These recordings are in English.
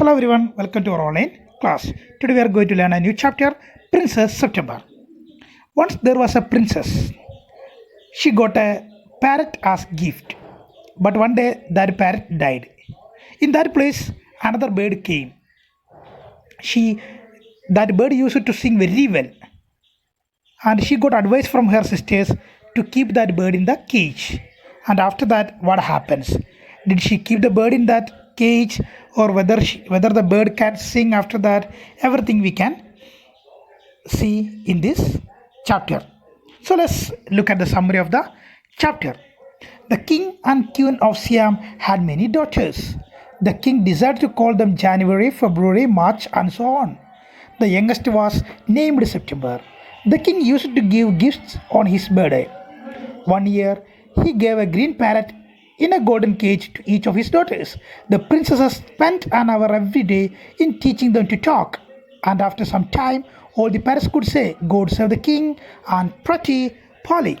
Hello everyone, welcome to our online class. Today we are going to learn a new chapter, Princess September. Once there was a princess. She got a parrot as gift. But one day that parrot died. In that place another bird came. She that bird used to sing very well, and she got advice from her sisters to keep that bird in the cage. And after that, what happens? Did she keep the bird in that cage, or whether the bird can sing after that? Everything we can see in this chapter. So let's look at the summary of the chapter. The king and queen of Siam had many daughters. The king decided to call them January, February, March, and so on. The youngest was named September. The king used to give gifts on his birthday. One year, he gave a green parrot in a golden cage to each of his daughters. The princesses spent an hour every day in teaching them to talk. And after some time, all the parrots could say, "God save the king" and "Pretty Polly."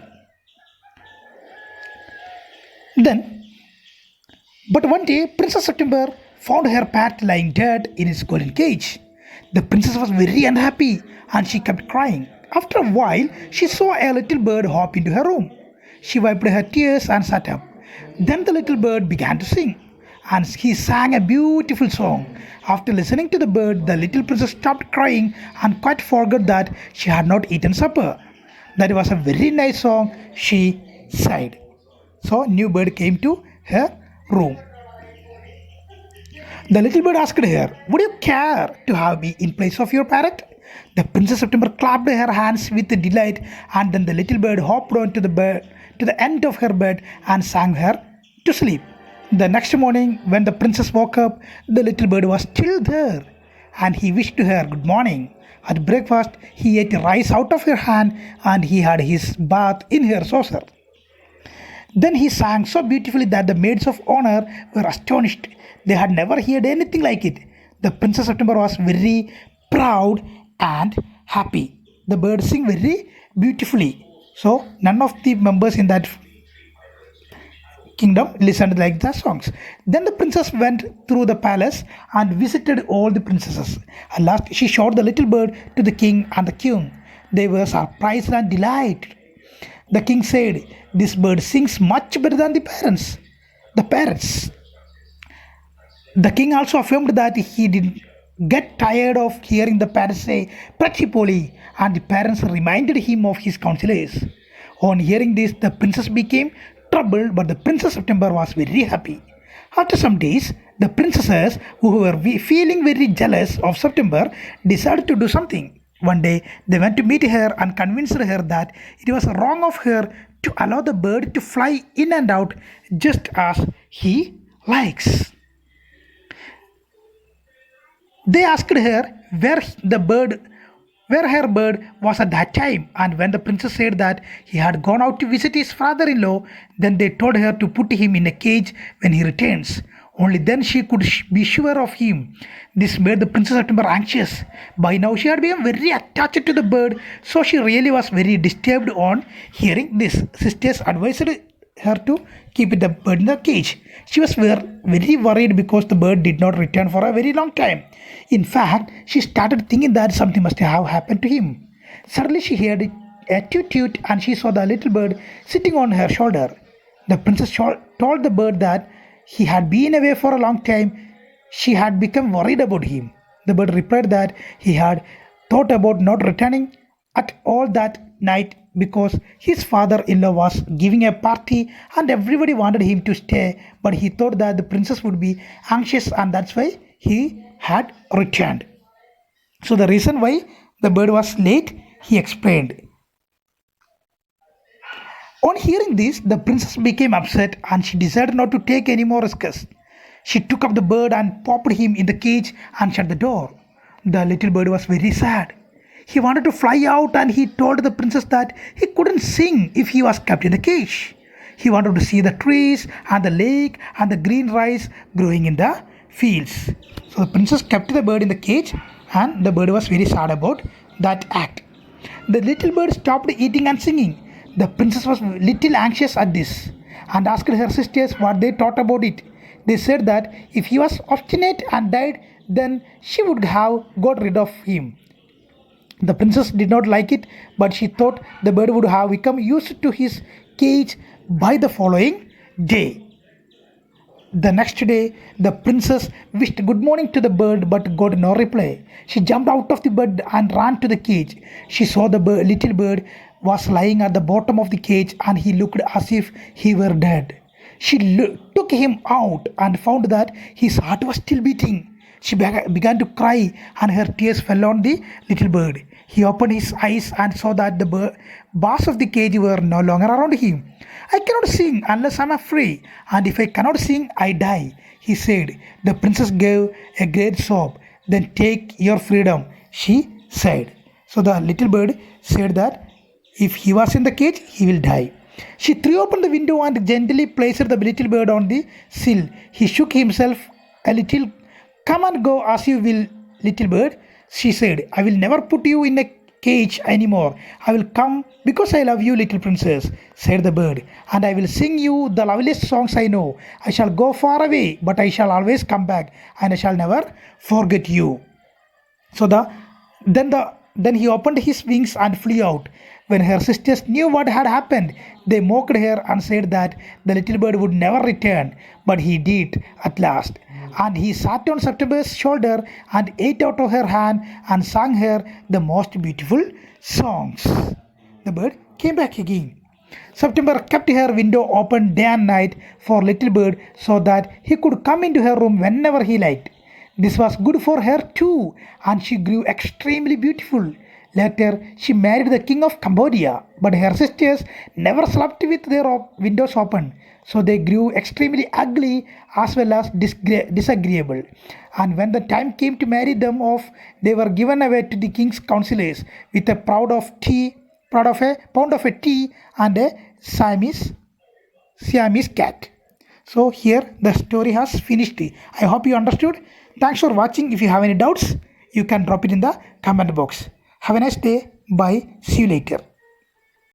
Then, but one day, Princess September found her parrot lying dead in its golden cage. The princess was very unhappy and she kept crying. After a while, she saw a little bird hop into her room. She wiped her tears and sat up. Then the little bird began to sing, and he sang a beautiful song. After listening to the bird, the little princess stopped crying and quite forgot that she had not eaten supper. That was a very nice song, she sighed. So, new bird came to her room. The little bird asked her, "Would you care to have me in place of your parrot?" The Princess September clapped her hands with delight, and then the little bird hopped on to the end of her bed and sang her to sleep. The next morning, when the princess woke up, the little bird was still there, and he wished her good morning. At breakfast, he ate rice out of her hand, and he had his bath in her saucer. Then he sang so beautifully that the maids of honor were astonished. They had never heard anything like it. The Princess September was very proud and happy. The bird sang very beautifully. So none of the members in that kingdom listened like the songs. Then the princess went through the palace and visited all the princesses. At last she showed the little bird to the king and the queen. They were surprised and delighted. The king said, "This bird sings much better than the parrots." The king also affirmed that he didn't get tired of hearing the parrots say "Pretty Polly," and the parents reminded him of his counselors. On hearing this, the princess became troubled, but the Princess September was very happy. After some days, the princesses, who were feeling very jealous of September, decided to do something. One day, they went to meet her and convinced her that it was wrong of her to allow the bird to fly in and out just as he likes. They asked her where her bird was at that time, and when the princess said that he had gone out to visit his father-in-law, then they told her to put him in a cage when he returns. Only then she could be sure of him. This made the Princess September anxious. By now she had become very attached to the bird, so she really was very disturbed on hearing this. Sisters advised her to keep the bird in the cage. She was very worried because the bird did not return for a very long time. In fact, she started thinking that something must have happened to him. Suddenly she heard a toot toot and she saw the little bird sitting on her shoulder. The princess told the bird that he had been away for a long time. She had become worried about him. The bird replied that he had thought about not returning at all that night because his father-in-law was giving a party and everybody wanted him to stay, but he thought that the princess would be anxious and that's why he had returned. So the reason why the bird was late, he explained. On hearing this, the princess became upset and she decided not to take any more risks. She took up the bird and popped him in the cage and shut the door. The little bird was very sad. He wanted to fly out and he told the princess that he couldn't sing if he was kept in the cage. He wanted to see the trees and the lake and the green rice growing in the fields. So the princess kept the bird in the cage and the bird was very sad about that act. The little bird stopped eating and singing. The princess was little anxious at this and asked her sisters what they thought about it. They said that if he was obstinate and died, then she would have got rid of him. The princess did not like it, but she thought the bird would have become used to his cage by the following day. The next day, the princess wished good morning to the bird but got no reply. She jumped out of the bed and ran to the cage. She saw the little bird was lying at the bottom of the cage and he looked as if he were dead. She took him out and found that his heart was still beating. She began to cry and her tears fell on the little bird. He opened his eyes and saw that the bars of the cage were no longer around him. I cannot sing unless I am free, and if I cannot sing, I die, he said. The princess gave a great sob. Then take your freedom, she said. So the little bird said that if he was in the cage, he will die. She threw open the window and gently placed the little bird on the sill. He shook himself a little. Come and go as you will, little bird, she said. I will never put you in a cage anymore. I will come because I love you, little princess, said the bird, and I will sing you the loveliest songs I know. I shall go far away, but I shall always come back, and I shall never forget you. So then he opened his wings and flew out. When her sisters knew what had happened, they mocked her and said that the little bird would never return, but he did at last. And he sat on September's shoulder and ate out of her hand and sang her the most beautiful songs. The bird came back again. September kept her window open day and night for little bird so that he could come into her room whenever he liked. This was good for her too, and she grew extremely beautiful. Later, she married the king of Cambodia, but her sisters never slept with their windows open, so they grew extremely ugly as well as disagreeable. And when the time came to marry them off, they were given away to the king's counselors with a pound of a tea and a Siamese cat. So here the story has finished. I hope you understood. Thanks for watching. If you have any doubts, you can drop it in the comment box. Have a nice day. Bye. See you later.